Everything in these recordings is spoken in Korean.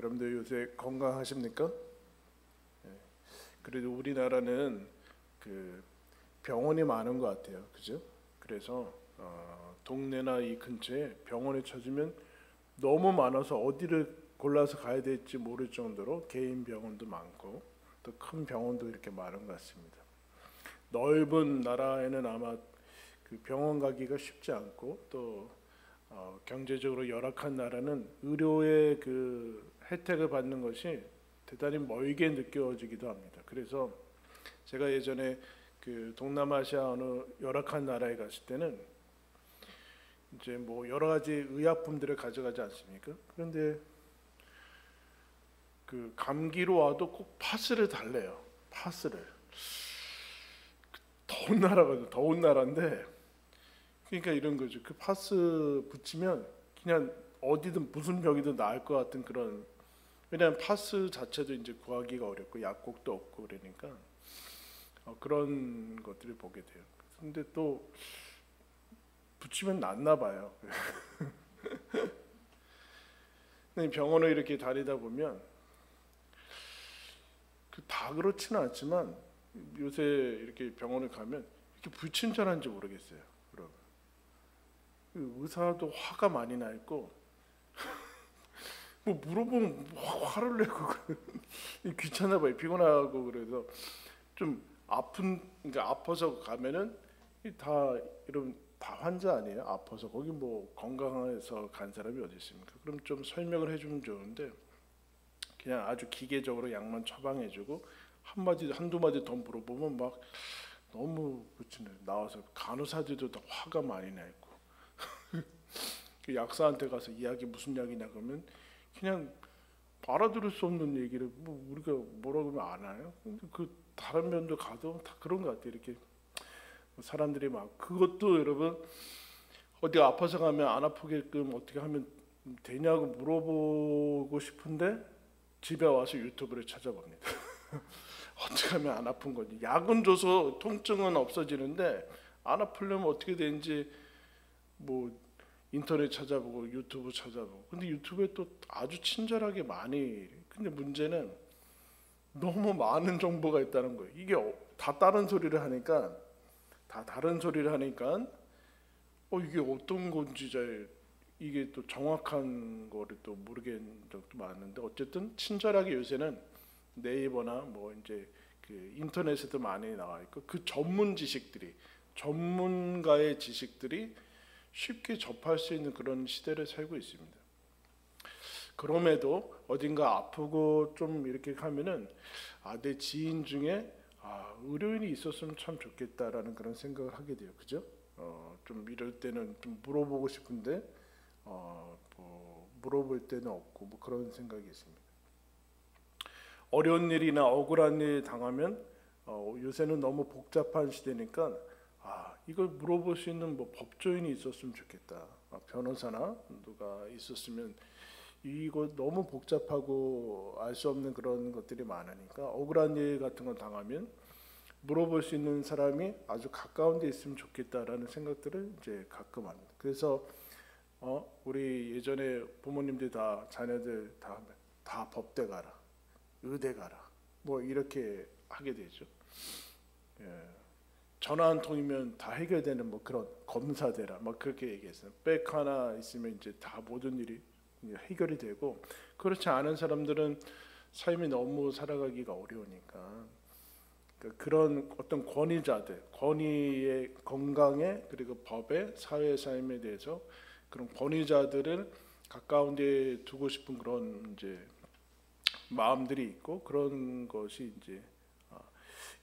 여러분들 요새 건강하십니까? 예. 그래도 우리나라는 그 병원이 많은 것 같아요, 그죠? 그래서 동네나 이 근처에 병원에 찾으면 너무 많아서 어디를 골라서 가야 될지 모를 정도로 개인 병원도 많고 또 큰 병원도 이렇게 많은 것 같습니다. 넓은 나라에는 아마 그 병원 가기가 쉽지 않고 또 경제적으로 열악한 나라는 의료의 그 혜택을 받는 것이 대단히 멀게 느껴지기도 합니다. 그래서 제가 예전에 그 동남아시아 어느 열악한 나라에 갔을 때는 이제 뭐 여러 가지 의약품들을 가져가지 않습니까? 그런데 그 감기로 와도 꼭 파스를 달래요. 파스를. 더운 나라거든. 더운 나라인데 그러니까 이런 거죠. 그 파스 붙이면 그냥 어디든 무슨 병이든 나을 것 같은 그런, 왜냐하면 파스 자체도 이제 구하기가 어렵고 약국도 없고 그러니까 그런 것들을 보게 돼요. 근데 또 붙이면 낫나 봐요. 근데 병원을 이렇게 다니다 보면 다 그렇지는 않지만 요새 이렇게 병원을 가면 이렇게 불친절한지 모르겠어요. 여러분. 그 의사도 화가 많이 나 있고 뭐 물어보면 화를 내고 귀찮아 봐요. 피곤하고 그래서 좀 그러니까 아파서 가면은 다 이런 다 환자 아니에요? 아파서 거기 뭐 건강해서 간 사람이 어디 있습니까? 그럼 좀 설명을 해주면 좋은데 그냥 아주 기계적으로 약만 처방해주고 한두 마디 더 물어보면 막 너무 그치네. 나와서 간호사들도 다 화가 많이 나 있고 그 약사한테 가서 이야기 무슨 약이냐 그러면 그냥 알아들을 수 없는 얘기를 뭐 우리가 뭐라고 하면 아나요? 근데 그 다른 면도 가도 다 그런 것 같아요. 이렇게 사람들이 막 그것도 여러분 어디 아파서 가면 안 아프게끔 어떻게 하면 되냐고 물어보고 싶은데 집에 와서 유튜브를 찾아봅니다. 어떻게 하면 안 아픈 건지. 약은 줘서 통증은 없어지는데 안 아프려면 어떻게 되는지 뭐 인터넷 찾아보고 유튜브 찾아보고. 근데 유튜브에 또 아주 친절하게 많이. 근데 문제는 너무 많은 정보가 있다는 거예요. 이게 다 다른 소리를 하니까 이게 어떤 건지 잘 이게 또 정확한 거를 또 모르겠는 적도 많은데 어쨌든 친절하게 요새는 네이버나 뭐 이제 그 인터넷에도 많이 나와 있고 그 전문가의 지식들이 쉽게 접할 수 있는 그런 시대를 살고 있습니다. 그럼에도 어딘가 아프고 좀 이렇게 하면은 내 지인 중에 의료인이 있었으면 참 좋겠다라는 그런 생각을 하게 돼요. 그죠? 좀 이럴 때는 좀 물어보고 싶은데 뭐 물어볼 때는 없고 뭐 그런 생각이 있습니다. 어려운 일이나 억울한 일 당하면 요새는 너무 복잡한 시대니까 이걸 물어볼 수 있는 뭐 법조인이 있었으면 좋겠다. 변호사나 누가 있었으면 이거 너무 복잡하고 알 수 없는 그런 것들이 많으니까 억울한 일 같은 거 당하면 물어볼 수 있는 사람이 아주 가까운 데 있으면 좋겠다라는 생각들을 이제 가끔 합니다. 그래서 우리 예전에 부모님들 다 자녀들 다 법대 가라, 의대 가라, 뭐 이렇게 하게 되죠. 예. 전화 한 통이면 다 해결되는 뭐 그런 검사 되라, 막 그렇게 얘기했어요. 백 하나 있으면 이제 다 모든 일이 해결이 되고 그렇지 않은 사람들은 삶이 너무 살아가기가 어려우니까 그런 어떤 권위의 건강에 그리고 법에 사회 삶에 대해서 그런 권위자들을 가까운 데 두고 싶은 그런 이제 마음들이 있고 그런 것이 이제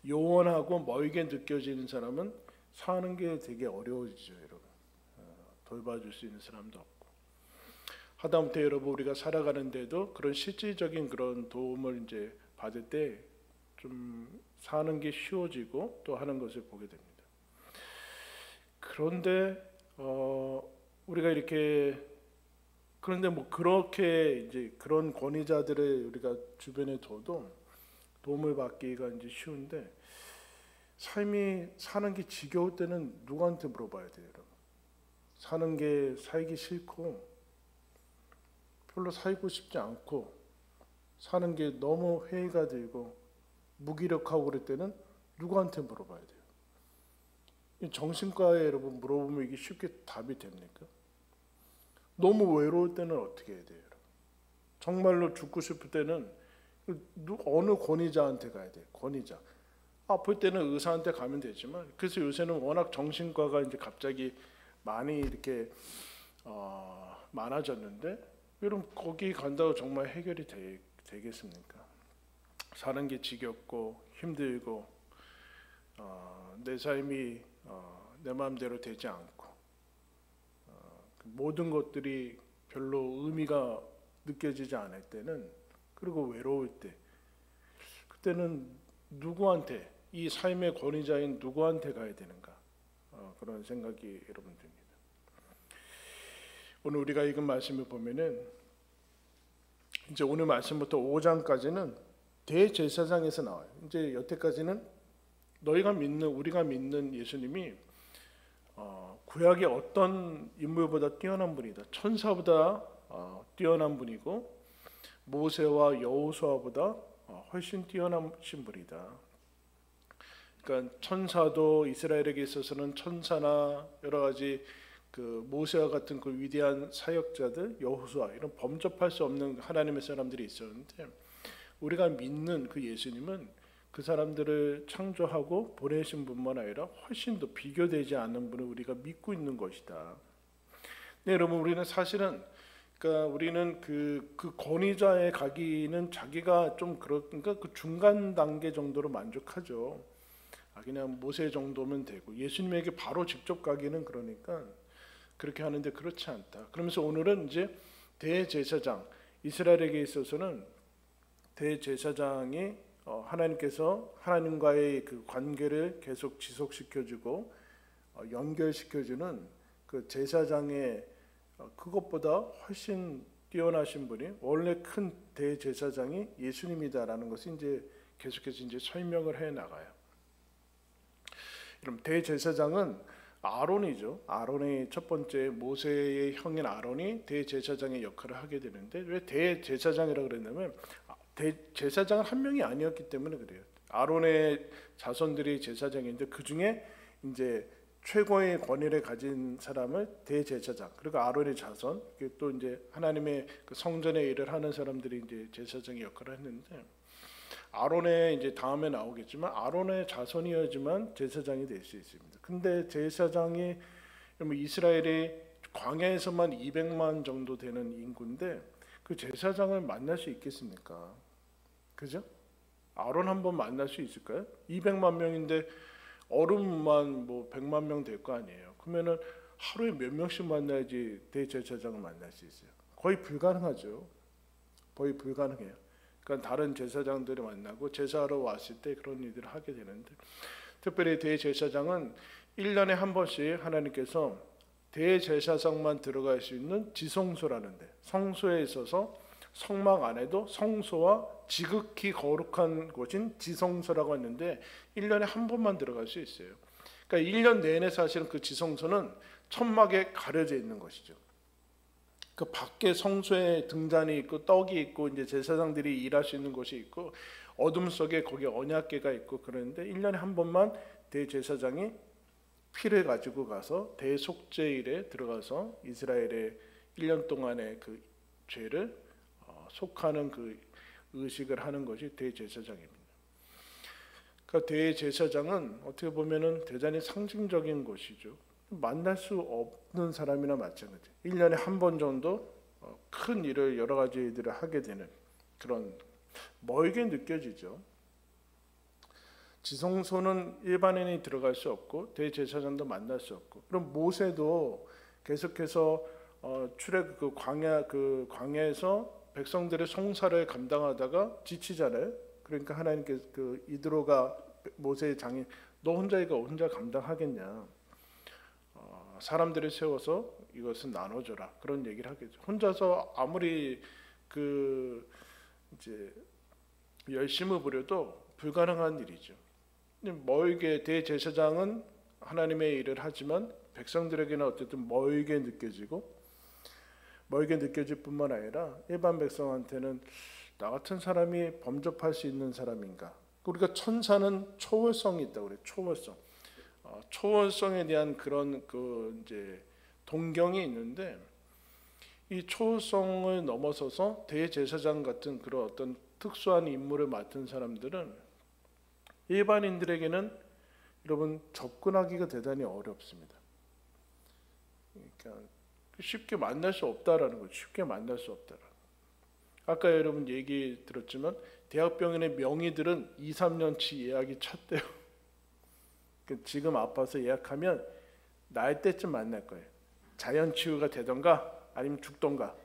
요원하고 멀게 느껴지는 사람은 사는 게 되게 어려워지죠, 여러분. 돌봐줄 수 있는 사람도 없고 하다못해 여러분 우리가 살아가는데도 그런 실질적인 그런 도움을 이제 받을 때 좀 사는 게 쉬워지고 또 하는 것을 보게 됩니다. 그런데 우리가 이렇게 그런데 뭐 그렇게 이제 그런 권위자들을 우리가 주변에 둬도 도움을 받기가 이제 쉬운데 삶이 사는 게 지겨울 때는 누구한테 물어봐야 돼요, 여러분? 사는 게 살기 싫고 별로 살고 싶지 않고 사는 게 너무 회의가 되고 무기력하고 그럴 때는 누구한테 물어봐야 돼요? 이 정신과에 여러분 물어보면 이게 쉽게 답이 됩니까? 너무 외로울 때는 어떻게 해야 돼요? 정말로 죽고 싶을 때는 어느 권위자한테 가야 돼요? 권위자. 아플 때는 의사한테 가면 되지만, 그래서 요새는 워낙 정신과가 이제 갑자기 많이 이렇게 많아졌는데, 여러분 거기 간다고 정말 해결이 되겠습니까? 사는 게 지겹고 힘들고 내 삶이 내 마음대로 되지 않고 모든 것들이 별로 의미가 느껴지지 않을 때는, 그리고 외로울 때, 그때는 누구한테, 이 삶의 권위자인 누구한테 가야 되는가, 그런 생각이 여러분 듭니다. 오늘 우리가 읽은 말씀을 보면은 이제 오늘 말씀부터 5장까지는 대제사장에서 나와요. 이제 여태까지는 우리가 믿는 예수님이 구약의 어떤 인물보다 뛰어난 분이다. 천사보다 뛰어난 분이고 모세와 여호수아보다 훨씬 뛰어나신 분이다. 그러니까 천사도 이스라엘에게 있어서는 천사나 여러 가지 그 모세와 같은 그 위대한 사역자들, 여호수아 이런 범접할 수 없는 하나님의 사람들이 있었는데, 우리가 믿는 그 예수님은 그 사람들을 창조하고 보내신 분만 아니라 훨씬 더 비교되지 않는 분을 우리가 믿고 있는 것이다. 네, 여러분, 우리는 사실은 그러니까 우리는 그 권위자에 가기는 자기가 좀 그러니까 그 중간 단계 정도로 만족하죠. 그냥 모세 정도면 되고, 예수님에게 바로 직접 가기는 그러니까 그렇게 하는데 그렇지 않다. 그러면서 오늘은 이제 대제사장, 이스라엘에게 있어서는 대제사장이 하나님께서 하나님과의 그 관계를 계속 지속시켜주고 연결시켜주는 그 제사장의 그것보다 훨씬 뛰어나신 분이, 원래 큰 대제사장이 예수님이다라는 것을 이제 계속해서 이제 설명을 해 나가요. 그럼 대제사장은 아론이죠. 아론의 첫 번째 모세의 형인 아론이 대제사장의 역할을 하게 되는데, 왜 대제사장이라고 그랬냐면 제사장은 한 명이 아니었기 때문에 그래요. 아론의 자손들이 제사장인데 그 중에 이제 최고의 권위를 가진 사람을 대제사장, 그리고 아론의 자손, 또 이제 하나님의 그 성전의 일을 하는 사람들이 이제 제사장의 역할을 했는데, 아론의 이제 다음에 나오겠지만 아론의 자손이어야지만 제사장이 될 수 있습니다. 근데 제사장이 이스라엘의 광야에서만 200만 정도 되는 인구인데 그 제사장을 만날 수 있겠습니까? 그죠? 아론 한번 만날 수 있을까요? 200만 명인데 어른만 뭐 100만 명 될 거 아니에요. 그러면은 하루에 몇 명씩 만나야지 대제사장을 만날 수 있어요. 거의 불가능하죠. 거의 불가능해요. 그러니까 다른 제사장들을 만나고 제사하러 왔을 때 그런 일들을 하게 되는데, 특별히 대제사장은 1년에 한 번씩 하나님께서 대제사장만 들어갈 수 있는 지성소라는데, 성소에 있어서 성막 안에도 성소와 지극히 거룩한 곳인 지성소라고 했는데 1년에 한 번만 들어갈 수 있어요. 그러니까 1년 내내 사실은 그 지성소는 천막에 가려져 있는 것이죠. 그 밖에 성소에 등잔이 있고 떡이 있고 이제 제사장들이 일할 수 있는 곳이 있고 어둠 속에 거기에 언약궤가 있고, 그런데 1년에 한 번만 대제사장이 피를 가지고 가서 대속죄일에 들어가서 이스라엘의 1년 동안의 그 죄를 속하는 그 의식을 하는 것이 대제사장입니다. 그러니까 대제사장은 어떻게 보면은 대단히 상징적인 것이죠. 만날 수 없는 사람이나 마찬가지. 1년에 한 번 정도 큰 일을, 여러 가지 일들을 하게 되는 그런, 멀게 느껴지죠. 지성소는 일반인이 들어갈 수 없고 대제사장도 만날 수 없고, 그럼 모세도 계속해서 출애 그 광야에서 백성들의 송사를 감당하다가 지치잖아요. 그러니까 하나님께서 그 이드로가 모세의 장인, 너 혼자 감당하겠냐? 사람들을 세워서 이것은 나눠줘라, 그런 얘기를 하겠죠. 혼자서 아무리 그 이제 열심을 부려도 불가능한 일이죠. 멀게 대제사장은 하나님의 일을 하지만 백성들에게는 어쨌든 멀게 느껴질 뿐만 아니라 일반 백성한테는 나 같은 사람이 범접할 수 있는 사람인가? 우리가 천사는 초월성이 있다고 그래. 초월성. 초월성에 대한 그런 이제 동경이 있는데, 이 초월성을 넘어서서 대제사장 같은 그런 어떤 특수한 임무를 맡은 사람들은 일반인들에게는 여러분 접근하기가 대단히 어렵습니다. 그러니까 쉽게 만날 수 없다라는 거죠. 쉽게 만날 수 없다. 아까 여러분 얘기 들었지만 대학병원의 명의들은 2, 3년치 예약이 찼대요. 지금 아파서 예약하면 날 때쯤 만날 거예요. 자연치유가 되던가 아니면 죽던가.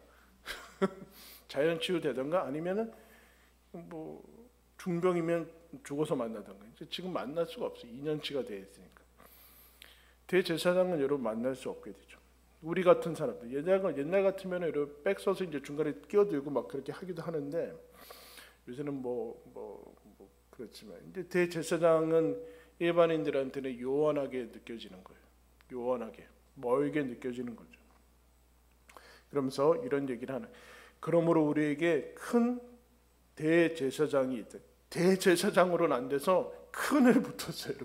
자연치유 되던가 아니면은 뭐 중병이면 죽어서 만나던가. 지금 만날 수가 없어요. 2년치가 돼 있으니까. 대제사장은 여러분 만날 수 없게 되죠. 우리 같은 사람들 옛날 같으면 여러분 백 서서 이제 중간에 끼어들고 막 그렇게 하기도 하는데, 요새는 뭐 그렇지만 이제 대제사장은 일반인들한테는 요원하게 느껴지는 거예요. 요원하게 멀게 느껴지는 거죠. 그러면서 이런 얘기를 하는. 그러므로 우리에게 큰 대제사장이 있다. 대제사장으로는 안 돼서 큰을 붙었어요.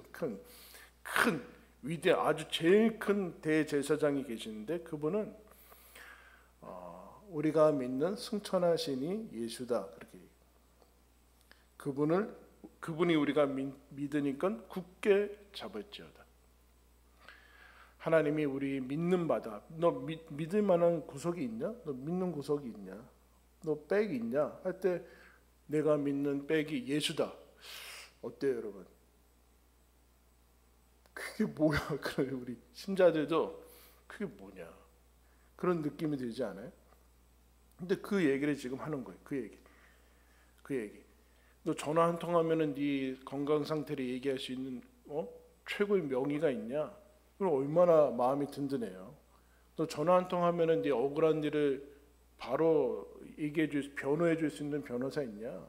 큰 위대 아주 제일 큰 대제사장이 계시는데, 그분은 우리가 믿는 승천하시니 예수다. 그렇게 그분이 우리가 믿으니까 굳게 잡을지어다. 하나님이 우리 믿는 바다. 너 믿을 만한 구석이 있냐? 너 믿는 구석이 있냐? 너 백이 있냐? 할 때 내가 믿는 백이 예수다. 어때요, 여러분? 그게 뭐야? 그래, 우리 신자들도 그게 뭐냐? 그런 느낌이 들지 않아요? 근데 그 얘기를 지금 하는 거예요. 그 얘기. 너 전화 한 통 하면은 네 건강 상태를 얘기할 수 있는 최고의 명의가 있냐? 그럼 얼마나 마음이 든든해요. 너 전화 한 통 하면은 네 억울한 일을 바로 변호해 줄 수 있는 변호사 있냐?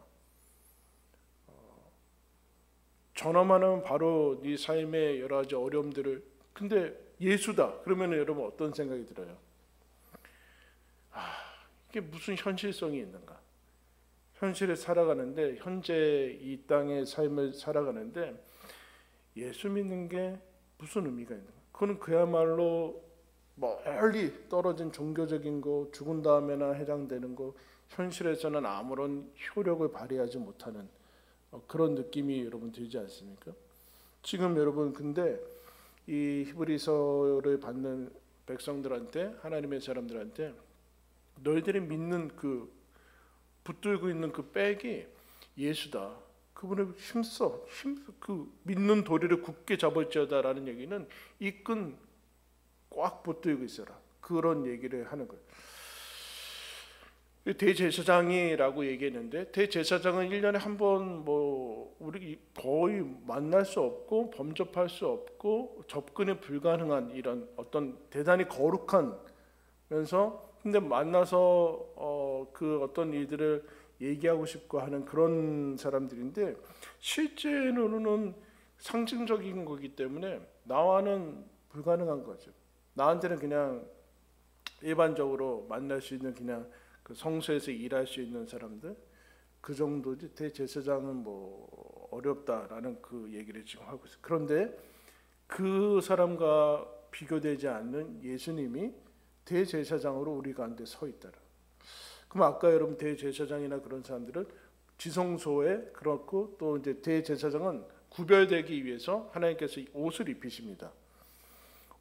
전화만 하면 바로 네 삶의 여러 가지 어려움들을. 근데 예수다. 그러면 여러분 어떤 생각이 들어요? 이게 무슨 현실성이 있는가? 현실에 살아가는데, 현재 이 땅의 삶을 살아가는데 예수 믿는 게 무슨 의미가 있는가? 그건 그야말로 멀리 떨어진 종교적인 거, 죽은 다음에나 해당되는 거, 현실에서는 아무런 효력을 발휘하지 못하는 그런 느낌이 여러분 들지 않습니까? 지금 여러분 근데 이 히브리서를 받는 백성들한테, 하나님의 사람들한테 너희들이 믿는 붙들고 있는 그 백이 예수다. 그분을 힘써 믿는 도리를 굳게 잡을지어다라는 얘기는 이 끈 꽉 붙들고 있어라. 그런 얘기를 하는 거예요. 대제사장이라고 얘기했는데, 대제사장은 1년에 한 번 우리 거의 만날 수 없고 범접할 수 없고 접근이 불가능한 이런 어떤 대단히 거룩하면서, 근데 만나서 그 어떤 일들을 얘기하고 싶고 하는 그런 사람들인데, 실제로는 상징적인 거기 때문에 나와는 불가능한 거죠. 나한테는 그냥 일반적으로 만날 수 있는 그냥 그 성소에서 일할 수 있는 사람들, 그 정도지. 대제사장은 어렵다라는 그 얘기를 지금 하고 있어요. 그런데 그 사람과 비교되지 않는 예수님이 대제사장으로 우리 가운데 서 있다라. 그럼 아까 여러분 대제사장이나 그런 사람들은 지성소에 그렇고, 또 이제 대제사장은 구별되기 위해서 하나님께서 옷을 입히십니다.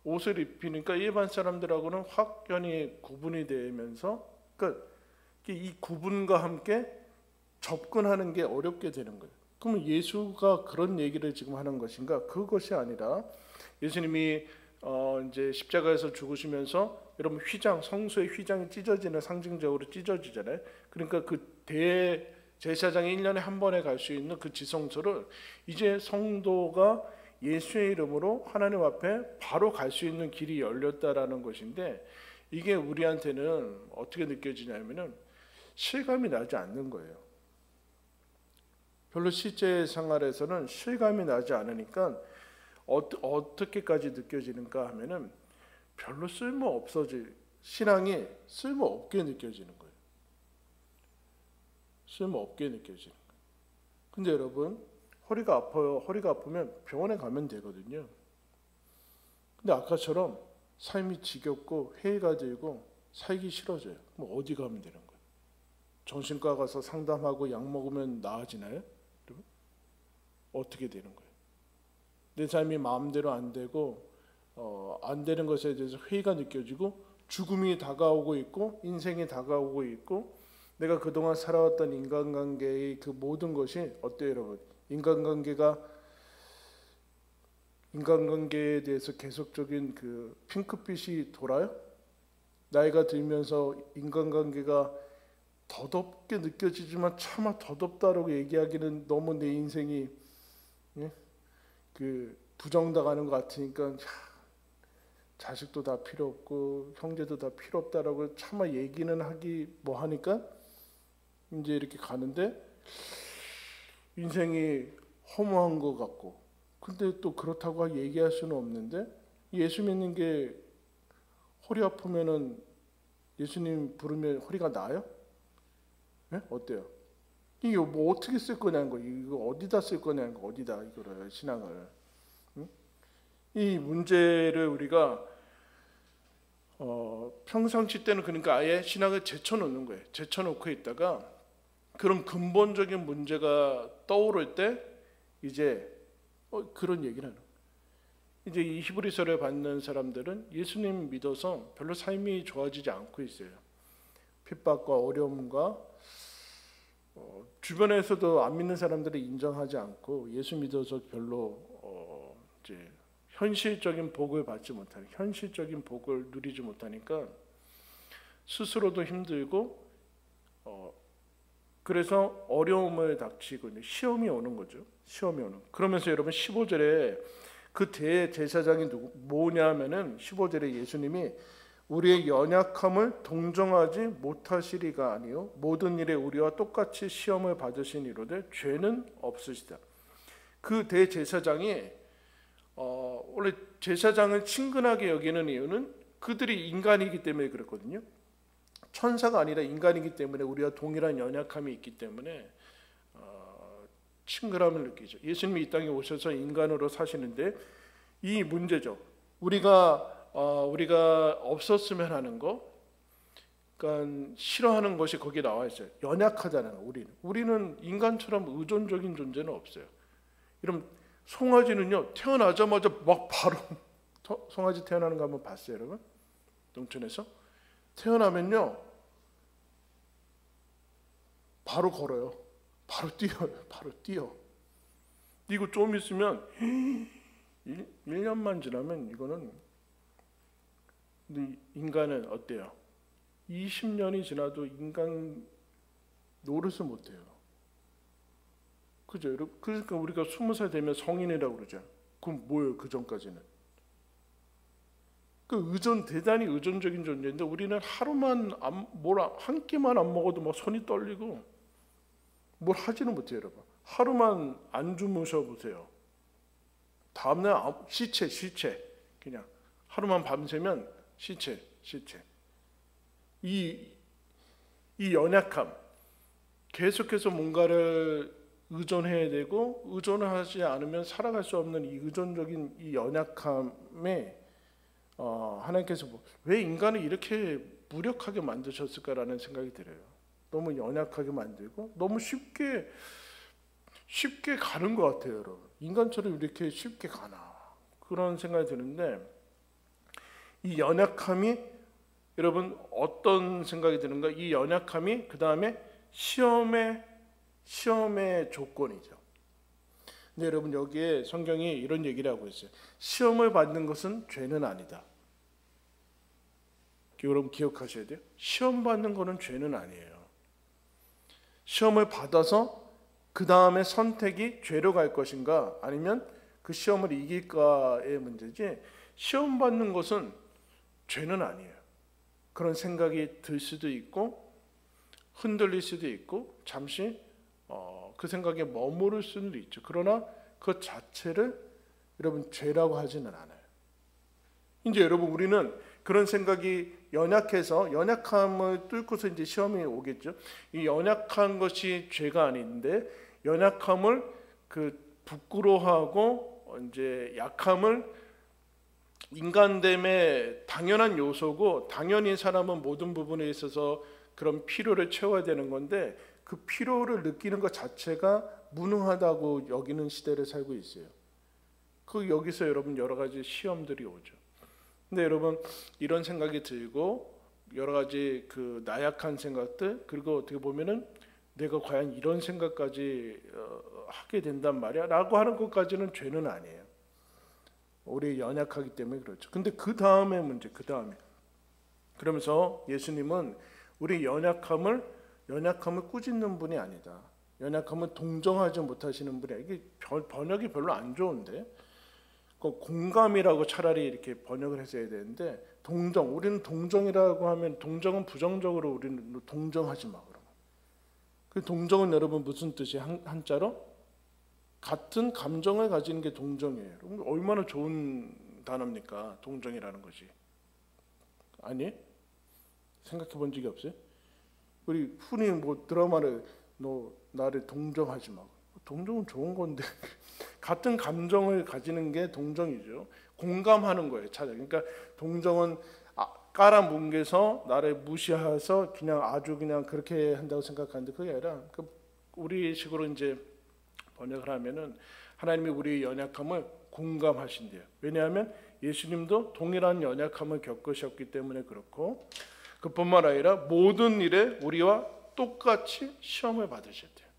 옷을 입히니까 일반 사람들하고는 확연히 구분이 되면서, 그러니까 이 구분과 함께 접근하는 게 어렵게 되는 거예요. 그러면 예수가 그런 얘기를 지금 하는 것인가? 그것이 아니라 예수님이 이제 십자가에서 죽으시면서 여러분 성소의 휘장이 찢어지는, 상징적으로 찢어지잖아요. 그러니까 그 대제사장이 1년에 한 번에 갈 수 있는 그 지성소를 이제 성도가 예수의 이름으로 하나님 앞에 바로 갈 수 있는 길이 열렸다라는 것인데, 이게 우리한테는 어떻게 느껴지냐면은 실감이 나지 않는 거예요. 별로 실제 생활에서는 실감이 나지 않으니까 어떻게까지 느껴지는가 하면은 별로 신앙이 쓸모없게 느껴지는 거예요. 쓸모없게 느껴지는 거예요. 근데 여러분, 허리가 아파요. 허리가 아프면 병원에 가면 되거든요. 근데 아까처럼 삶이 지겹고 회의가 들고 살기 싫어져요. 그럼 어디 가면 되는 거예요? 정신과 가서 상담하고 약 먹으면 나아지나요? 여러분? 어떻게 되는 거예요? 내 삶이 마음대로 안 되고 안 되는 것에 대해서 회의가 느껴지고 죽음이 다가오고 있고 인생이 다가오고 있고 내가 그동안 살아왔던 인간관계의 그 모든 것이 어때요, 여러분? 인간관계에 대해서 계속적인 그 핑크빛이 돌아요? 나이가 들면서 인간관계가 더덥게 느껴지지만 차마 더덥다라고 얘기하기는 너무 내 인생이 그 부정당하는 것 같으니까 자식도 다 필요 없고 형제도 다 필요 없다라고 차마 얘기는 하기 뭐 하니까 이제 이렇게 가는데 인생이 허무한 것 같고 근데 또 그렇다고 얘기할 수는 없는데 예수 믿는 게 허리 아프면은 예수님 부르면 허리가 나아요? 네? 어때요? 이게 뭐 어떻게 쓸 거냐는 거, 이거 어디다 쓸 거냐는 거, 어디다 이거를 신앙을. 응? 이 문제를 우리가 평상시 때는 그러니까 아예 신앙을 제쳐놓는 거예요. 제쳐놓고 있다가 그런 근본적인 문제가 떠오를 때 이제 그런 얘기를 하는 거예요. 이제 이 히브리서를 받는 사람들은 예수님 믿어서 별로 삶이 좋아지지 않고 있어요. 핍박과 어려움과 주변에서도 안 믿는 사람들이 인정하지 않고 예수 믿어서 별로 이제 현실적인 복을 받지 못하는 현실적인 복을 누리지 못하니까 스스로도 힘들고 그래서 어려움을 닥치고 시험이 오는 거죠. 시험이 오는. 그러면서 여러분 15절에 그 대제사장이 뭐냐면은 15절에 예수님이 우리의 연약함을 동정하지 못하시리가 아니요 모든 일에 우리와 똑같이 시험을 받으신 이로되 죄는 없으시다. 그 대제사장이 원래 제사장을 친근하게 여기는 이유는 그들이 인간이기 때문에 그렇거든요. 천사가 아니라 인간이기 때문에 우리와 동일한 연약함이 있기 때문에 친근함을 느끼죠. 예수님이 이 땅에 오셔서 인간으로 사시는데 이 문제죠. 우리가 없었으면 하는 거, 그러니까 싫어하는 것이 거기에 나와 있어요. 연약하잖아요. 우리는 인간처럼 의존적인 존재는 없어요. 이런 송아지는요 태어나자마자 막 바로 송아지 태어나는 거 한번 봤어요, 여러분? 농촌에서 태어나면요 바로 걸어요. 바로 뛰어요. 바로 뛰어. 이거 좀 있으면 1년만 지나면 이거는 인간은 어때요? 20년이 지나도 인간 노릇을 못해요. 그죠? 그러니까 우리가 20살 되면 성인이라고 그러죠. 그럼 뭐예요? 그 전까지는? 그 대단히 의존적인 존재인데 우리는 하루만 한 끼만 안 먹어도 막 손이 떨리고 뭘 하지는 못해요, 여러분. 하루만 안 주무셔 보세요. 다음날 시체 그냥 하루만 밤새면 시체. 이 연약함 계속해서 뭔가를 의존해야 되고 의존을 하지 않으면 살아갈 수 없는 이 의존적인 이 연약함에 하나님께서 왜 인간을 이렇게 무력하게 만드셨을까라는 생각이 들어요. 너무 연약하게 만들고 너무 쉽게 가는 것 같아요, 여러분. 인간처럼 이렇게 쉽게 가나 그런 생각이 드는데 이 연약함이 여러분 어떤 생각이 드는가? 이 연약함이 그 다음에 시험의 조건이죠. 근데 여러분 여기에 성경이 이런 얘기를 하고 있어요. 시험을 받는 것은 죄는 아니다. 여러분 기억하셔야 돼요. 시험 받는 거는 죄는 아니에요. 시험을 받아서 그 다음에 선택이 죄로 갈 것인가 아니면 그 시험을 이길까의 문제지 시험 받는 것은 죄는 아니에요. 그런 생각이 들 수도 있고 흔들릴 수도 있고 잠시 그 생각에 머무를 수도 있죠. 그러나 그 자체를 여러분 죄라고 하지는 않아요. 이제 여러분 우리는 그런 생각이 연약해서 연약함을 뚫고서 이제 시험이 오겠죠. 이 연약한 것이 죄가 아닌데 연약함을 부끄러워하고 이제 약함을 인간됨의 당연한 요소고 당연히 사람은 모든 부분에 있어서 그런 필요를 채워야 되는 건데 그 필요를 느끼는 것 자체가 무능하다고 여기는 시대를 살고 있어요. 여기서 여러분 여러 가지 시험들이 오죠. 근데 여러분 이런 생각이 들고 여러 가지 나약한 생각들 그리고 어떻게 보면은 내가 과연 이런 생각까지 하게 된단 말이야 라고 하는 것까지는 죄는 아니에요. 우리 연약하기 때문에 그렇죠. 근데 그 다음에 문제 그러면서 예수님은 우리 연약함을 꾸짖는 분이 아니다. 연약함을 동정하지 못하시는 분이야. 이게 번역이 별로 안 좋은데 공감이라고 차라리 이렇게 번역을 했어야 되는데 동정. 우리는 동정이라고 하면 동정은 부정적으로 우리는 동정하지 마 그러면. 그 동정은 여러분 무슨 뜻이에요? 한자로 같은 감정을 가지는 게 동정이에요. 얼마나 좋은 단어입니까? 동정이라는 것이. 아니? 생각해 본 적이 없어요? 우리 흔히 드라마를 너 나를 동정하지 마. 동정은 좋은 건데 같은 감정을 가지는 게 동정이죠. 공감하는 거예요. 그러니까 동정은 깔아뭉개서 나를 무시해서 아주 그냥 그렇게 한다고 생각하는데 그게 아니라 우리 식으로 이제 번역을 하면은 하나님이 우리의 연약함을 공감하신대요. 왜냐하면 예수님도 동일한 연약함을 겪으셨기 때문에 그렇고 그뿐만 아니라 모든 일에 우리와 똑같이 시험을 받으셨대요.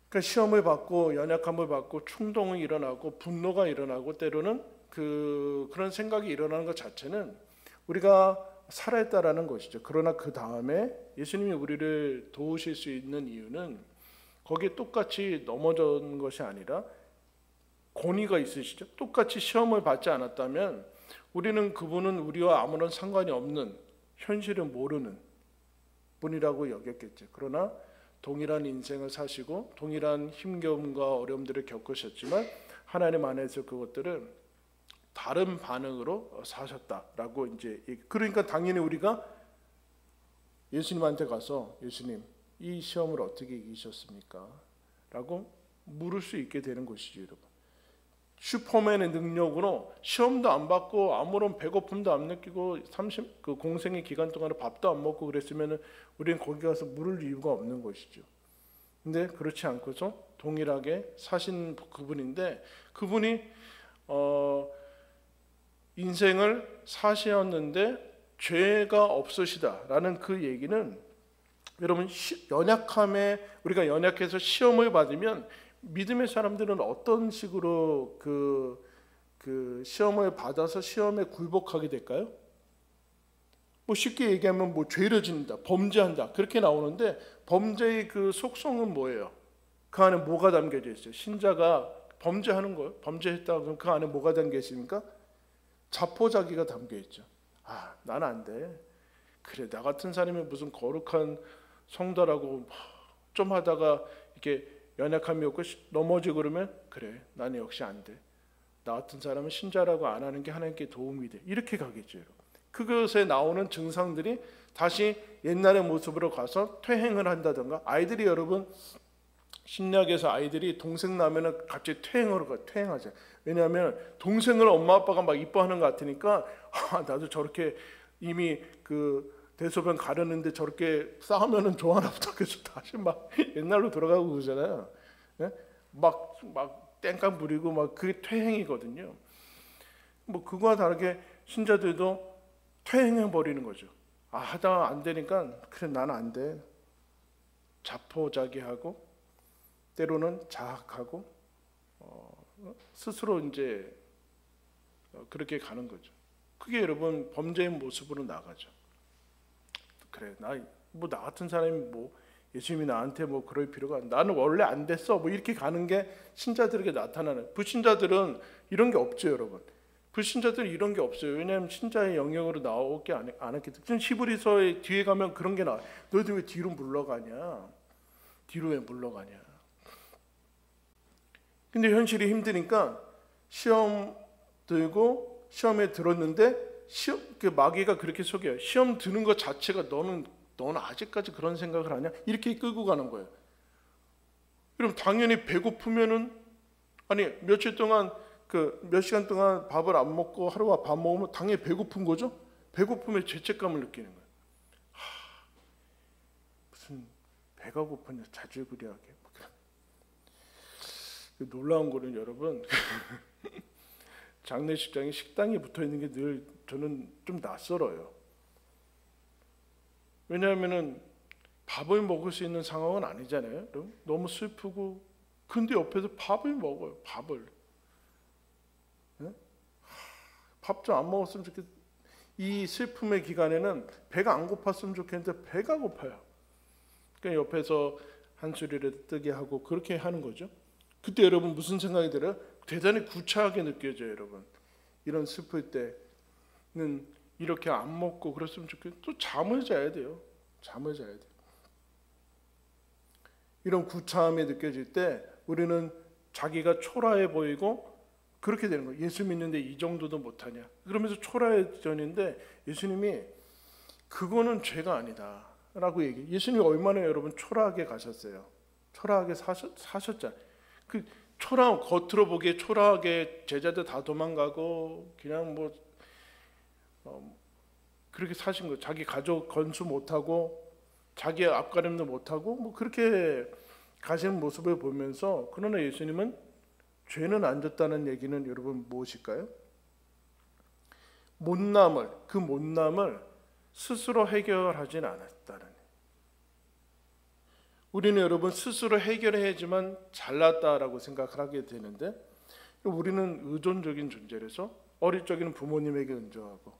그러니까 시험을 받고 연약함을 받고 충동이 일어나고 분노가 일어나고 때로는 그런 생각이 일어나는 것 자체는 우리가 살아있다라는 것이죠. 그러나 그 다음에 예수님이 우리를 도우실 수 있는 이유는 거기에 똑같이 넘어진 것이 아니라 권위가 있으시죠. 똑같이 시험을 받지 않았다면 우리는 그분은 우리와 아무런 상관이 없는 현실을 모르는 분이라고 여겼겠죠. 그러나 동일한 인생을 사시고 동일한 힘겨움과 어려움들을 겪으셨지만 하나님 안에서 그것들을 다른 반응으로 사셨다라고 이제 그러니까 당연히 우리가 예수님한테 가서 예수님 이 시험을 어떻게 이기셨습니까? 라고 물을 수 있게 되는 것이죠, 여러분. 슈퍼맨의 능력으로 시험도 안 받고 아무런 배고픔도 안 느끼고 그 공생의 기간 동안에 밥도 안 먹고 그랬으면 우리는 거기 가서 물을 이유가 없는 것이죠. 근데 그렇지 않고서 동일하게 사신 그분인데 그분이 인생을 사셨는데 죄가 없으시다라는 그 얘기는 여러분 우리가 연약해서 시험을 받으면 믿음의 사람들은 어떤 식으로 그 시험을 받아서 시험에 굴복하게 될까요? 쉽게 얘기하면 죄를 짓는다, 범죄한다 그렇게 나오는데 범죄의 그 속성은 뭐예요? 그 안에 뭐가 담겨져 있어요? 신자가 범죄하는 거예요. 범죄했다 그럼 그 안에 뭐가 담겨 있습니까? 자포자기가 담겨 있죠. 나는 안 돼. 그래 나 같은 사람이 무슨 거룩한 성도라고 좀 하다가 이렇게 연약함이 없고 넘어지고 그러면 그래 나는 역시 안 돼. 나 같은 사람은 신자라고 안 하는 게 하나님께 도움이 돼. 이렇게 가겠죠. 그것에 나오는 증상들이 다시 옛날의 모습으로 가서 퇴행을 한다든가 아이들이 여러분 신약에서 아이들이 동생 나면은 갑자기 퇴행하죠. 왜냐하면 동생을 엄마 아빠가 막 이뻐하는 것 같으니까 나도 저렇게 이미 대소변 가르는데 저렇게 싸우면은 좋아하나 보다. 그래서 다시 막 옛날로 돌아가고 그러잖아요. 예? 막 땡깡 부리고 막 그게 퇴행이거든요. 그거와 다르게 신자들도 퇴행해 버리는 거죠. 하다가 안 되니까 그래 나는 안 돼. 자포자기하고 때로는 자학하고 스스로 이제 그렇게 가는 거죠. 그게 여러분 범죄의 모습으로 나가죠. 그래 나 같은 사람이 예수님이 나한테 그럴 필요가 나는 원래 안 됐어 이렇게 가는 게 신자들에게 나타나는. 불신자들은 이런 게 없죠, 여러분. 불신자들은 이런 게 없어요. 왜냐하면 신자의 영역으로 나오지 않았기 때문에. 히브리서의 뒤에 가면 그런 게 나와. 너희들 왜 뒤로 물러가냐? 뒤로 왜 물러가냐? 근데 현실이 힘드니까 시험 들고 시험에 들었는데 그 마귀가 그렇게 속여요. 시험 드는 것 자체가 너는 아직까지 그런 생각을 하냐? 이렇게 끌고 가는 거예요. 그럼 당연히 배고프면은 아니 며칠 동안 몇 시간 동안 밥을 안 먹고 하루와 밥 먹으면 당연히 배고픈 거죠. 배고픔에 죄책감을 느끼는 거예요. 무슨 배가 고프냐 자질구레하게. 놀라운 거는 여러분 장례식장에 식당이 붙어 있는 게 늘 저는 좀 낯설어요. 왜냐하면은 밥을 먹을 수 있는 상황은 아니잖아요. 너무 슬프고 근데 옆에서 밥을 먹어요. 밥을. 네? 밥 좀 안 먹었으면 좋겠. 이 슬픔의 기간에는 배가 안 고팠으면 좋겠는데 배가 고파요. 그러니까 옆에서 한소리를 뜨게 하고 그렇게 하는 거죠. 그때 여러분 무슨 생각이 들어요? 대단히 구차하게 느껴져요, 여러분. 이런 슬플 때는 이렇게 안 먹고 그랬으면 좋겠는데 또 잠을 자야 돼요. 잠을 자야 돼요. 이런 구차함이 느껴질 때 우리는 자기가 초라해 보이고 그렇게 되는 거예요. 예수 믿는데 이 정도도 못하냐. 그러면서 초라해졌는데 예수님이 그거는 죄가 아니다 라고 얘기해요. 예수님이 얼마나 여러분 초라하게 가셨어요. 초라하게 사셨잖아요. 그 겉으로 보기에 초라하게 제자들 다 도망가고 그냥 그렇게 사신 거예요. 자기 가족 건수 못하고 자기 앞가림도 못하고 그렇게 가시는 모습을 보면서 그러나 예수님은 죄는 안 졌다는 얘기는 여러분 무엇일까요? 그 못남을 스스로 해결하진 않았다는. 우리는 여러분 스스로 해결해야지만 잘났다라고 생각을 하게 되는데 우리는 의존적인 존재라서 어릴 적에는 부모님에게 의존하고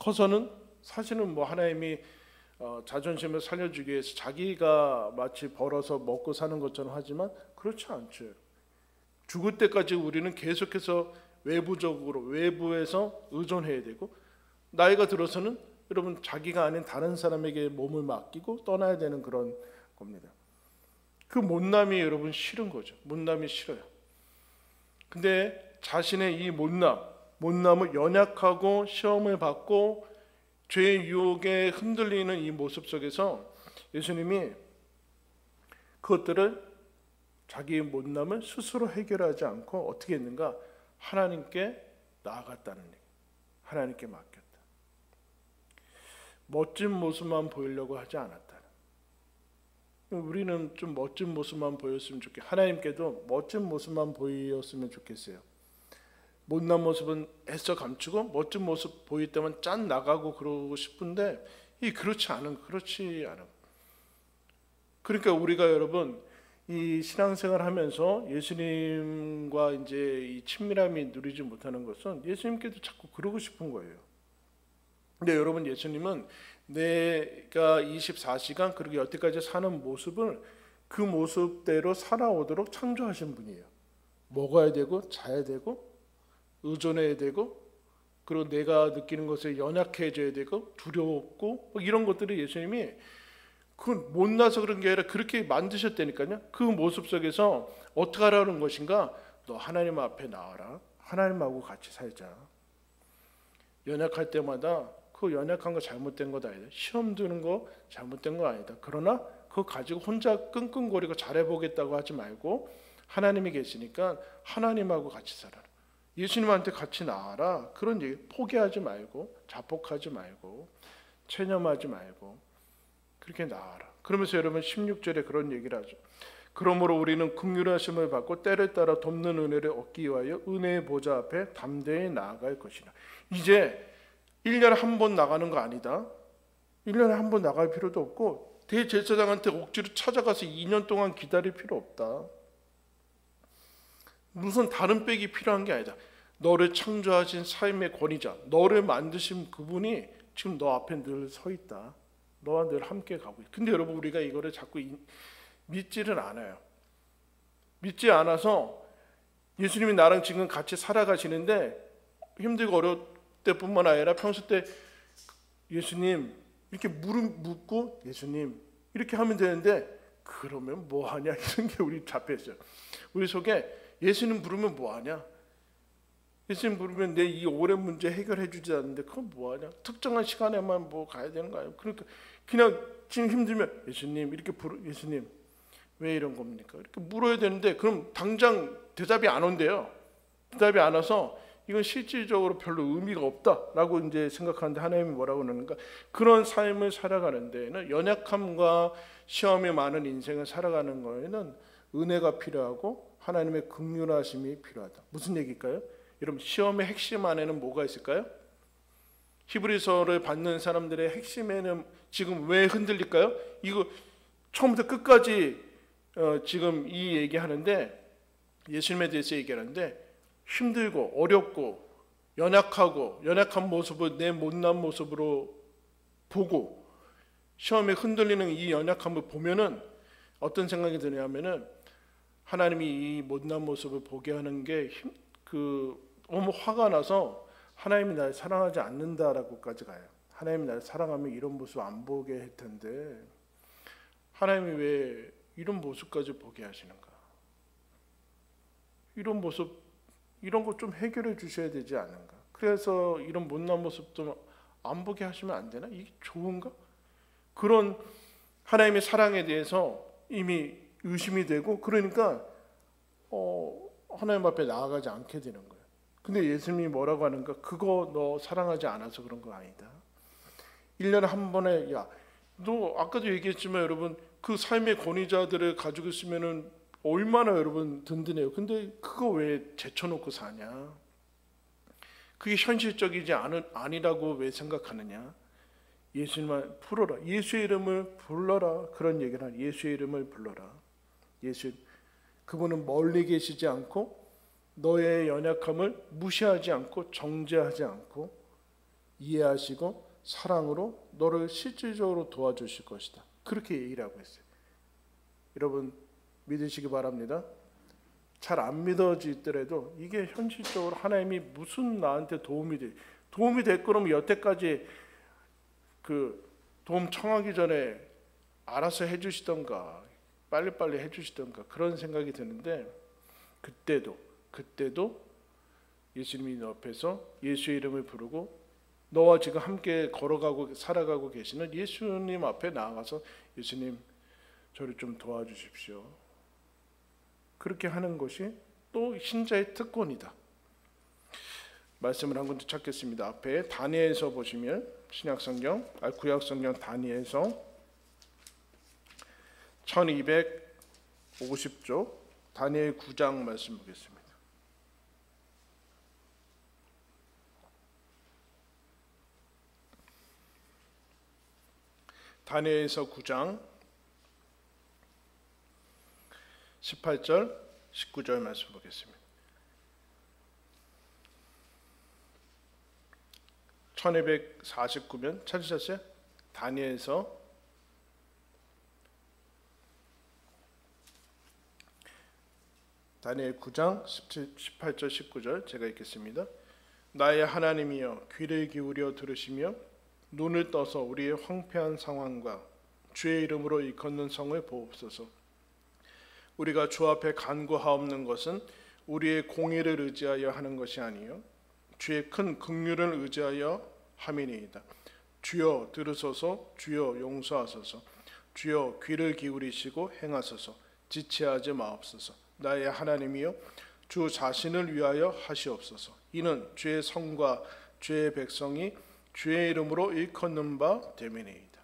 커서는 사실은 하나님이 자존심을 살려주기 위해서 자기가 마치 벌어서 먹고 사는 것처럼 하지만 그렇지 않죠. 죽을 때까지 우리는 계속해서 외부에서 의존해야 되고 나이가 들어서는 여러분 자기가 아닌 다른 사람에게 몸을 맡기고 떠나야 되는 그런 겁니다. 그 못남이 여러분 싫은 거죠. 못남이 싫어요. 근데 자신의 이 못남을 연약하고 시험을 받고 죄의 유혹에 흔들리는 이 모습 속에서 예수님이 그것들을 자기의 못남을 스스로 해결하지 않고 어떻게 했는가? 하나님께 나아갔다는 얘기. 하나님께 맡겼다. 멋진 모습만 보이려고 하지 않았다. 우리는 좀 멋진 모습만 보였으면 좋겠어요. 하나님께도 멋진 모습만 보였으면 좋겠어요. 못난 모습은 애써 감추고 멋진 모습 보일 때만 짠 나가고 그러고 싶은데 그렇지 않은. 그러니까 우리가 여러분 이 신앙생활 하면서 예수님과 이제 이 친밀함이 누리지 못하는 것은 예수님께도 자꾸 그러고 싶은 거예요. 근데 여러분 예수님은 내가 24시간 그리고 여태까지 사는 모습을 그 모습대로 살아오도록 창조하신 분이에요. 먹어야 되고 자야 되고 의존해야 되고 그리고 내가 느끼는 것에 연약해져야 되고 두렵고 이런 것들을 예수님이 그건 못나서 그런 게 아니라 그렇게 만드셨다니까요. 그 모습 속에서 어떻게 하라는 것인가? 너 하나님 앞에 나와라. 하나님하고 같이 살자. 연약할 때마다 그 연약한 거 잘못된 것 아니다. 시험 드는 거 잘못된 거 아니다. 그러나 그거 가지고 혼자 끙끙거리고 잘해보겠다고 하지 말고 하나님이 계시니까 하나님하고 같이 살아라. 예수님한테 같이 나와라. 그런 얘기. 포기하지 말고 자폭하지 말고 체념하지 말고 그렇게 나와라. 그러면서 여러분 16절에 그런 얘기를 하죠. 그러므로 우리는 긍휼하심을 받고 때를 따라 돕는 은혜를 얻기 위하여 은혜의 보좌 앞에 담대히 나아갈 것이라. 이제 1년에 한 번 나가는 거 아니다. 1년에 한 번 나갈 필요도 없고 대제사장한테 억지로 찾아가서 2년 동안 기다릴 필요 없다. 무슨 다른 백이 필요한 게 아니다. 너를 창조하신 삶의 권위자, 너를 만드신 그분이 지금 너 앞에 늘 서 있다. 너와 늘 함께 가고 있다. 근데 여러분 우리가 이거를 자꾸 믿지를 않아요. 믿지 않아서 예수님이 나랑 지금 같이 살아가시는데 힘들고 어려울 때뿐만 아니라 평소 때 예수님 이렇게 묻고 예수님 이렇게 하면 되는데 그러면 뭐하냐 이런 게 우리 잡혀있어요. 우리 속에 예수님 부르면 뭐하냐? 예수님 부르면 내 이 오랜 문제 해결해 주지 않는데 그건 뭐하냐? 특정한 시간에만 뭐 가야 되는 거 아니에요? 그러니까 그냥 지금 힘들면 예수님 이렇게 예수님 왜 이런 겁니까? 이렇게 물어야 되는데 그럼 당장 대답이 안 온대요. 대답이 안 와서 이건 실질적으로 별로 의미가 없다라고 이제 생각하는데 하나님이 뭐라고 그러는가? 그런 삶을 살아가는 데에는 연약함과 시험이 많은 인생을 살아가는 거에는 은혜가 필요하고 하나님의 긍휼하심이 필요하다. 무슨 얘기일까요? 여러분 시험의 핵심 안에는 뭐가 있을까요? 히브리서를 받는 사람들의 핵심에는 지금 왜 흔들릴까요? 이거 처음부터 끝까지 지금 이 얘기하는데 예수님에 대해서 얘기하는데 힘들고 어렵고 연약한 모습을 내 못난 모습으로 보고 시험에 흔들리는 이 연약함을 보면은 어떤 생각이 드냐면은 하나님이 이 못난 모습을 보게 하는 게 너무 화가 나서 하나님이 나를 사랑하지 않는다라고까지 가요. 하나님이 나를 사랑하면 이런 모습 안 보게 할 텐데 하나님이 왜 이런 모습까지 보게 하시는가? 이런 모습 이런 거 좀 해결해 주셔야 되지 않은가? 그래서 이런 못난 모습도 안 보게 하시면 안 되나? 이게 좋은가? 그런 하나님의 사랑에 대해서 이미 의심이 되고 그러니까 하나님 앞에 나아가지 않게 되는 거예요. 근데 예수님이 뭐라고 하는가? 그거 너 사랑하지 않아서 그런 거 아니다. 1년에 한 번에 너 아까도 얘기했지만 여러분 그 삶의 권위자들을 가지고 있으면은 얼마나 여러분 든든해요. 근데 그거 왜 제쳐놓고 사냐? 그게 현실적이지 아니라고 왜 생각하느냐? 예수님만 풀어라. 예수의 이름을 불러라. 그런 얘기를 하는 예수의 이름을 불러라. 그분은 멀리 계시지 않고 너의 연약함을 무시하지 않고 정죄하지 않고 이해하시고 사랑으로 너를 실질적으로 도와주실 것이다. 그렇게 얘기를 하고 있어요. 여러분 믿으시기 바랍니다. 잘 안 믿어지더라도 이게 현실적으로 하나님이 무슨 나한테 도움이 될 거라면 여태까지 그 도움 청하기 전에 알아서 해주시던가 빨리빨리 해주시던가 그런 생각이 드는데 그때도 예수님이 너 앞에서 예수의 이름을 부르고 너와 지금 함께 걸어가고 살아가고 계시는 예수님 앞에 나아가서 예수님 저를 좀 도와주십시오. 그렇게 하는 것이 또 신자의 특권이다. 말씀을 한 군데 찾겠습니다. 앞에 다니엘서 보시면 구약성경 다니엘서 1250쪽 다니엘 9장 말씀 보겠습니다. 다니엘서 9장 18절 19절 말씀 보겠습니다. 1249면 찾으셨어요? 다니엘서 다니엘 9장 18절 19절 제가 읽겠습니다. 나의 하나님이여 귀를 기울여 들으시며 눈을 떠서 우리의 황폐한 상황과 주의 이름으로 일컫는 성을 보옵소서. 우리가 주 앞에 간구하옵는 것은 우리의 공의를 의지하여 하는 것이 아니요 주의 큰 긍휼을 의지하여 함이니이다. 주여 들으소서. 주여 용서하소서. 주여 귀를 기울이시고 행하소서. 지체하지 마옵소서. 나의 하나님이여 주 자신을 위하여 하시옵소서. 이는 주의 성과 주의 백성이 주의 이름으로 일컫는 바 됨이니이다.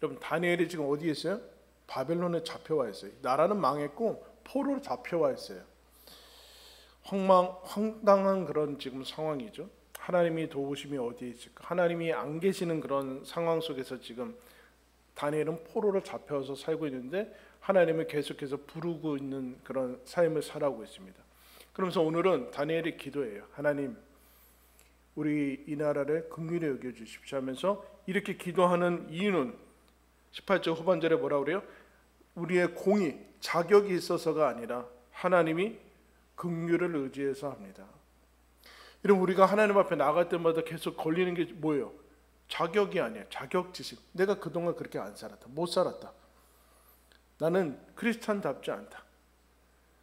여러분 다니엘이 지금 어디에 있어요? 바벨론에 잡혀와 있어요. 나라는 망했고 포로로 잡혀와 있어요. 황당한 그런 지금 상황이죠. 하나님이 도우심이 어디에 있을까? 하나님이 안 계시는 그런 상황 속에서 지금 다니엘은 포로로 잡혀서 살고 있는데 하나님을 계속해서 부르고 있는 그런 삶을 살아가고 있습니다. 그러면서 오늘은 다니엘의 기도예요. 하나님 우리 이 나라를 긍휼히 여겨주십시오 하면서 이렇게 기도하는 이유는 18절 후반절에 뭐라고 그래요? 우리의 공의, 자격이 있어서가 아니라 하나님이 긍휼을 의지해서 합니다. 이런 우리가 하나님 앞에 나갈 때마다 계속 걸리는 게 뭐예요? 자격이 아니에요. 자격지심. 내가 그동안 그렇게 안 살았다. 못 살았다. 나는 크리스찬답지 않다.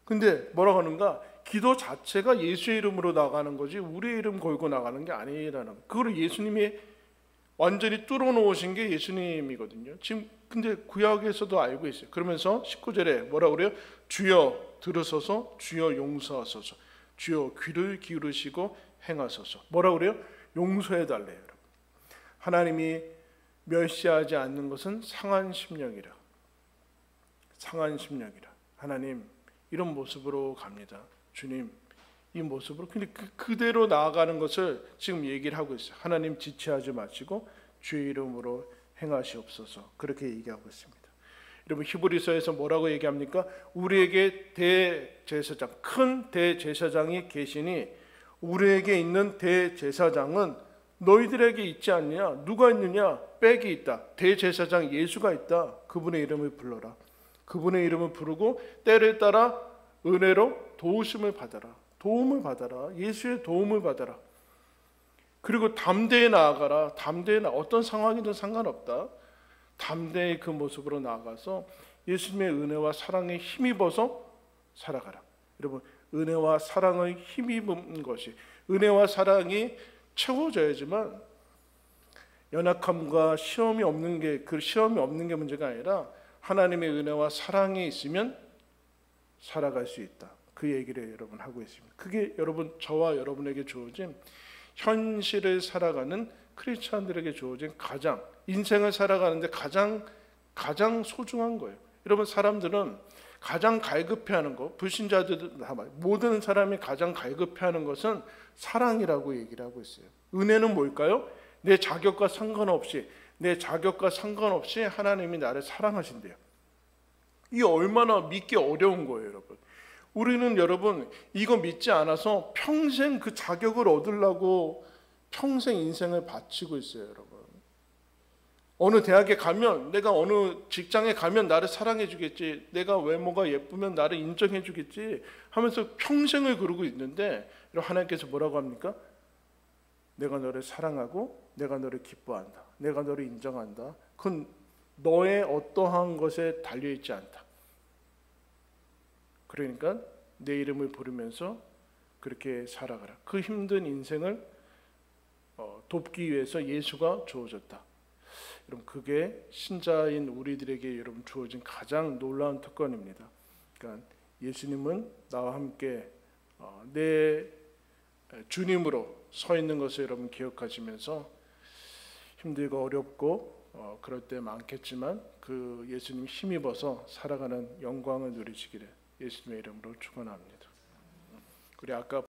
근데 뭐라고 하는가? 기도 자체가 예수의 이름으로 나가는 거지 우리의 이름 걸고 나가는 게 아니라는 거예요. 그걸 예수님이 완전히 뚫어놓으신 게 예수님이거든요. 지금 근데 구약에서도 알고 있어요. 그러면서 19절에 뭐라고 그래요? 주여 들으소서, 주여 용서하소서, 주여 귀를 기울이시고 행하소서. 뭐라고 그래요? 용서해 달래요. 여러분. 하나님이 멸시하지 않는 것은 상한 심령이라. 상한 심령이라. 하나님 이런 모습으로 갑니다. 주님 이 모습으로 근데 그대로 나아가는 것을 지금 얘기를 하고 있어요. 하나님 지체하지 마시고 주의 이름으로 행하시옵소서. 그렇게 얘기하고 있습니다. 여러분 히브리서에서 뭐라고 얘기합니까? 우리에게 대제사장, 큰 대제사장이 계시니 우리에게 있는 대제사장은 너희들에게 있지 않느냐? 누가 있느냐? 빽이 있다. 대제사장 예수가 있다. 그분의 이름을 불러라. 그분의 이름을 부르고 때를 따라 은혜로 도우심을 받아라. 도움을 받아라. 예수의 도움을 받아라. 그리고 담대히 나아가라. 어떤 상황이든 상관없다. 담대히 그 모습으로 나아가서 예수님의 은혜와 사랑에 힘입어서 살아가라. 여러분 은혜와 사랑을 힘입은 것이 은혜와 사랑이 채워져야지만 연약함과 시험이 없는 게 그 시험이 없는 게 문제가 아니라 하나님의 은혜와 사랑이 있으면 살아갈 수 있다. 그 얘기를 여러분 하고 있습니다. 그게 여러분 저와 여러분에게 주어진 현실을 살아가는 크리스찬들에게 주어진 가장 인생을 살아가는데 가장 소중한 거예요. 여러분 사람들은 가장 갈급해하는 거 불신자들은 모든 사람이 가장 갈급해하는 것은 사랑이라고 얘기를 하고 있어요. 은혜는 뭘까요? 내 자격과 상관없이 하나님이 나를 사랑하신대요. 이게 얼마나 믿기 어려운 거예요, 여러분. 우리는 여러분 이거 믿지 않아서 평생 그 자격을 얻으려고 평생 인생을 바치고 있어요, 여러분. 어느 대학에 가면 내가 어느 직장에 가면 나를 사랑해 주겠지, 내가 외모가 예쁘면 나를 인정해 주겠지 하면서 평생을 그러고 있는데 하나님께서 뭐라고 합니까? 내가 너를 사랑하고 내가 너를 기뻐한다. 내가 너를 인정한다. 그건 너의 어떠한 것에 달려있지 않다. 그러니까 내 이름을 부르면서 그렇게 살아가라. 그 힘든 인생을 돕기 위해서 예수가 주어졌다. 여러분 그게 신자인 우리들에게 여러분 주어진 가장 놀라운 특권입니다. 그러니까 예수님은 나와 함께 내 주님으로 서 있는 것을 여러분 기억하시면서 힘들고 어렵고 그럴 때 많겠지만 그 예수님 힘입어서 살아가는 영광을 누리시기를 예수님의 이름으로 축원합니다. 우리 아까